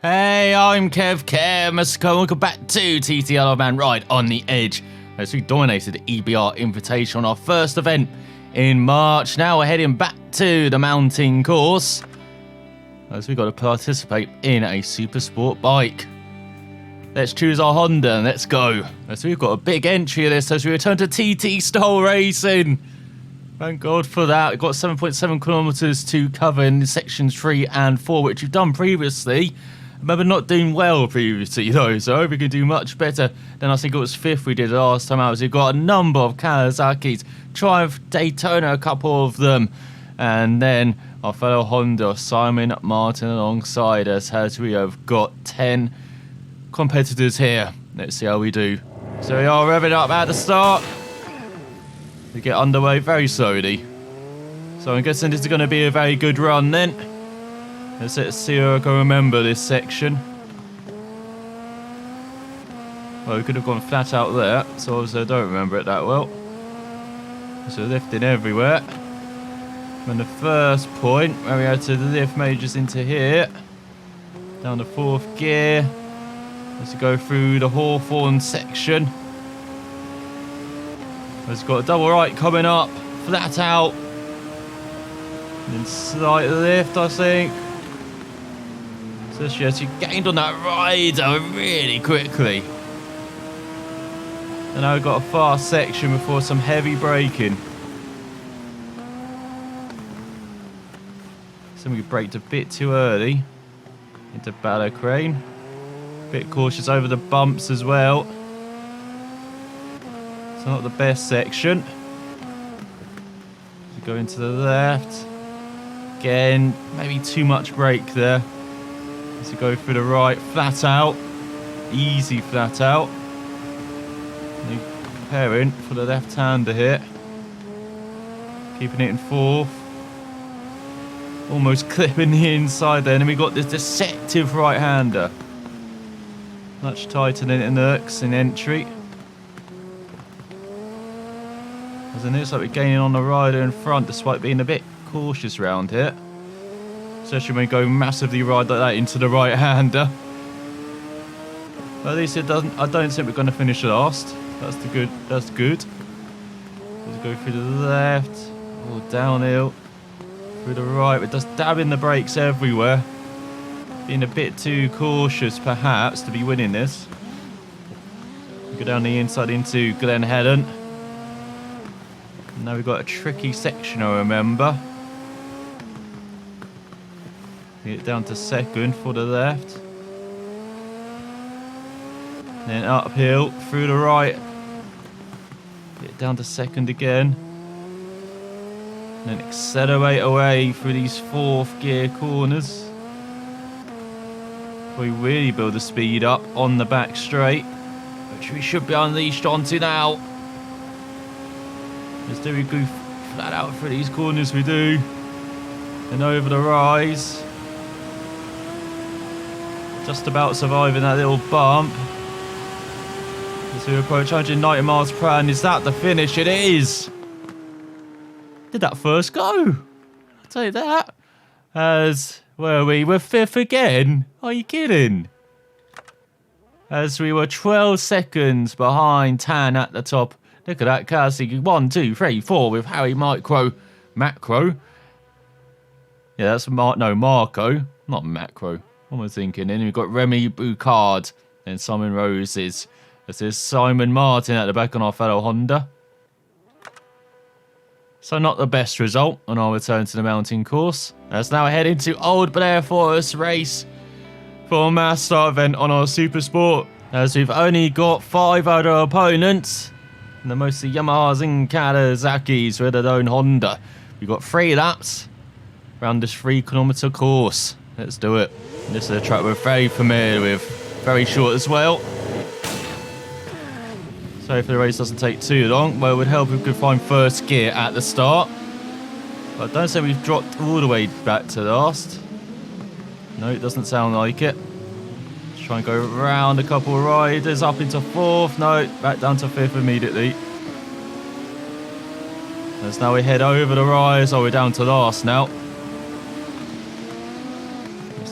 Hey, I'm Kev, welcome back to TTL Man Ride on the Edge. As we dominated the EBR Invitational on our first event in March, now we're heading back to the mountain course as we've got to participate in a super sport bike. Let's choose our Honda and let's go. So we've got a big entry of this as we return to TT style racing. Thank God for that. We've got 7.7 kilometers to cover in sections 3 and 4, which we've done previously. I remember not doing well previously though, so I hope we can do much better than I think it was 5th we did last time out. So we've got a number of Kawasaki's, Triumph, Daytona, a couple of them, and then our fellow Honda, Simon Martin, alongside us, as we have got 10 competitors here. Let's see how we do. So we are revving up at the start. We get underway very slowly. So I'm guessing this is going to be a very good run then. Let's see if I can remember this section. Well, we could have gone flat out there, so obviously I don't remember it that well. So lifting everywhere. And the first point where we had to lift majors into here, down to 4th gear. Let's go through the Hawthorne section. It's got a double right coming up, flat out. And then slight lift, I think. So she actually gained on that rider really quickly. And now we've got a fast section before some heavy braking. So we braked a bit too early into Ballacrane. Bit cautious over the bumps as well. It's not the best section. So go into the left. Again, maybe too much brake there. So go through the right, flat out. Easy flat out. And preparing for the left-hander here. Keeping it in 4th. Almost clipping the inside there. And then we got this deceptive right-hander. Much tighter than it looks in entry. As it looks like we're gaining on the rider in front despite being a bit cautious around here. Especially when we go massively wide like that into the right-hander. But at least it doesn't. I don't think we're going to finish last. That's good. Let's go through the left, or downhill, through the right. We're just dabbing the brakes everywhere. Being a bit too cautious, perhaps, to be winning this. We go down the inside into Glen Helen. And now we've got a tricky section, I remember. Get down to 2nd for the left. Then uphill, through the right. Get down to 2nd again. And then accelerate away through these 4th gear corners. We really build the speed up on the back straight, which we should be unleashed onto now. As do we go flat out through these corners, we do. And over the rise. Just about surviving that little bump. As we approach 190 miles per hour, and is that the finish? It is! Did that first go? I'll tell you that. As... Well, we were 5th again. Are you kidding? As we were 12 seconds behind Tan at the top. Look at that, Kawasaki. 1, 2, 3, 4 with Harry Macro. Yeah, that's Marco, not Macro. What am I thinking? Then we've got Remy Boucard and Simon Roses. This is Simon Martin at the back on our fellow Honda. So not the best result on our return to the mountain course. Let's now head into Old Blair Forest Race for a mass start event on our Super Sport. As we've only got 5 other opponents. And they're mostly Yamahas and Kawasaki's with their own Honda. We've got 3 laps around this 3-kilometer course. Let's do it. This is a track we're very familiar with. Very short as well. So if the race doesn't take too long, well, it would help if we could find 1st gear at the start. But I don't say we've dropped all the way back to last. No, it doesn't sound like it. Let's try and go around a couple of riders up into 4th. No, back down to 5th immediately. As now we head over the rise. Oh, we're down to last now.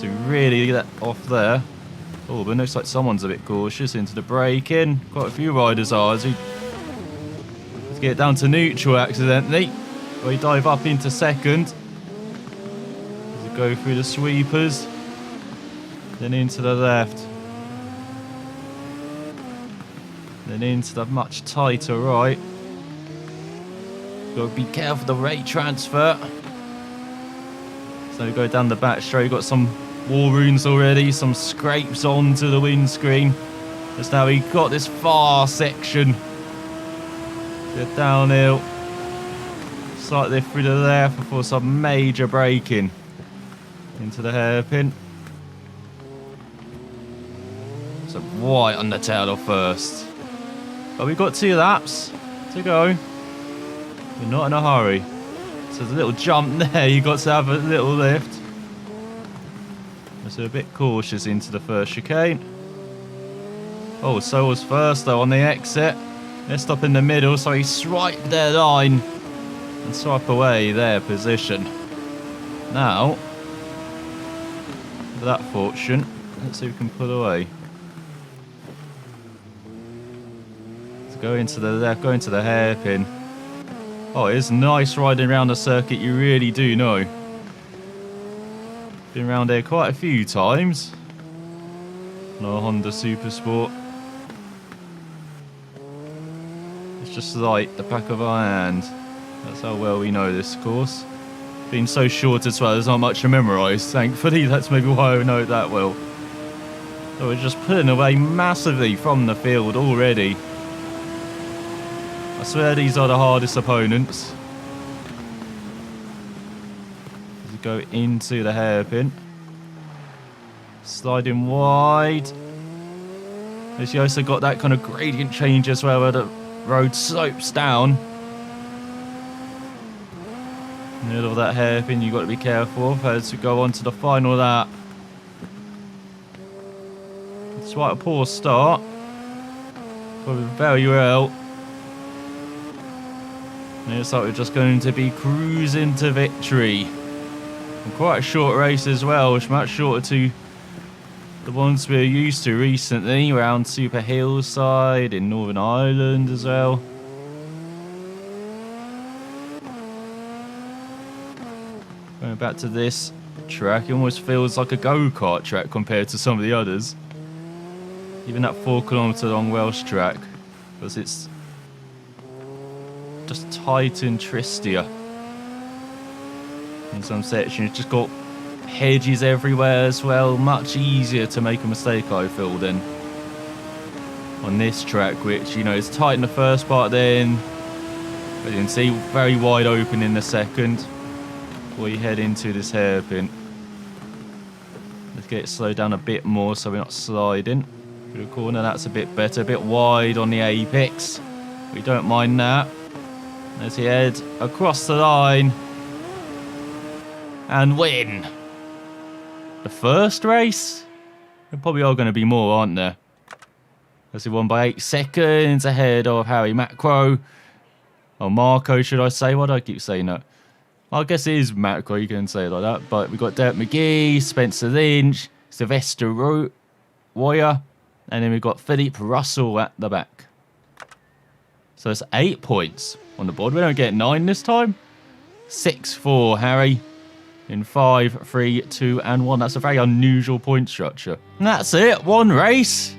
So really get off there. Oh, but it looks like someone's a bit cautious into the braking. Quite a few riders are as we get down to neutral accidentally. We dive up into second. As we go through the sweepers. Then into the left. Then into the much tighter right. Got to be careful of the rate transfer. So we go down the back straight. Got some wall runes already. Some scrapes onto the windscreen. Just now we got this far section. Get downhill. Slightly through the left before some major braking. Into the hairpin. So right on the tail off first. But we've got 2 laps to go. We're not in a hurry. So there's a little jump there. You've got to have a little lift. So a bit cautious into the first chicane. Oh, so was first though on the exit. Let's stop in the middle. So he swiped their line and swipe away their position. Now, with that fortune, let's see if we can pull away. Let's go into the left, go into the hairpin. Oh, it's nice riding around the circuit, you really do know. Been around here quite a few times. On our Honda Super Sport. It's just like the back of our hand. That's how well we know this course. Being so short as well, there's not much to memorise. Thankfully, that's maybe why I know it that well. So we're just pulling away massively from the field already. I swear these are the hardest opponents. As we go into the hairpin. Sliding wide. As you also got that kind of gradient change as well where the road slopes down. In the middle of that hairpin you've got to be careful of as we go on to the final lap. It's quite a poor start. Going very well. And it looks like we're just going to be cruising to victory. And quite a short race as well, which is much shorter to the ones we're used to recently, around Super Hillside in Northern Ireland as well. Going back to this track, it almost feels like a go-kart track compared to some of the others. Even that 4 kilometre long Welsh track, because it's just tight and tristier. In some sections, it's just got hedges everywhere as well. Much easier to make a mistake, I feel, than on this track, which, you know, is tight in the first part, then, as you can see, very wide open in the second. Before you head into this hairpin. Let's get it slowed down a bit more so we're not sliding. Through the corner, that's a bit better. A bit wide on the apex. We don't mind that. As he head across the line and win the first race. There probably are going to be more, aren't there? As he won by 8 seconds ahead of Harry Macro. Or Marco, should I say? Why do I keep saying that? Well, I guess it is Macro, you can say it like that. But we've got Derek McGee, Spencer Lynch, Sylvester Royer, and then we've got Philippe Russell at the back. So it's 8 points on the board. We don't get 9 this time. 6 for Harry. In 5, 3, 2, and 1. That's a very unusual point structure. And that's it. 1 race.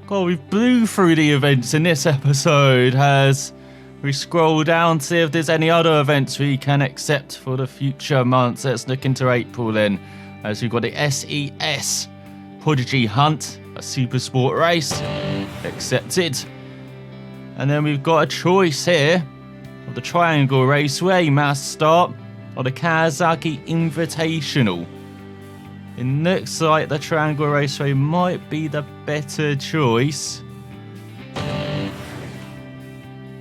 God, we've blew through the events in this episode. As we scroll down to see if there's any other events we can accept for the future months. Let's look into April then. As we've got the SES Prodigy Hunt, a super sport race. Accepted. And then we've got a choice here of the Triangle Raceway mass start or the Kawasaki Invitational. It looks like the Triangle Raceway might be the better choice.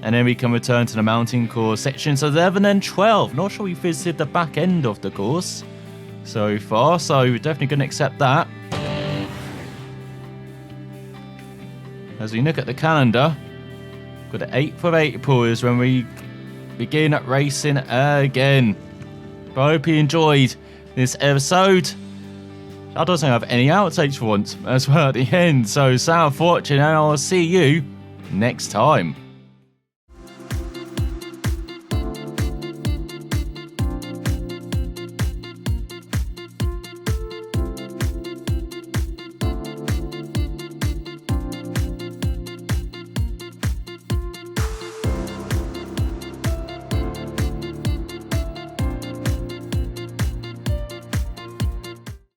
And then we can return to the mountain course sections 11 and 12. Not sure we visited the back end of the course so far, so we're definitely going to accept that. As we look at the calendar, got the 8th of April is when we begin racing again. But I hope you enjoyed this episode. I don't think I have any outtakes for once as well at the end. So, sound for watching, and I'll see you next time.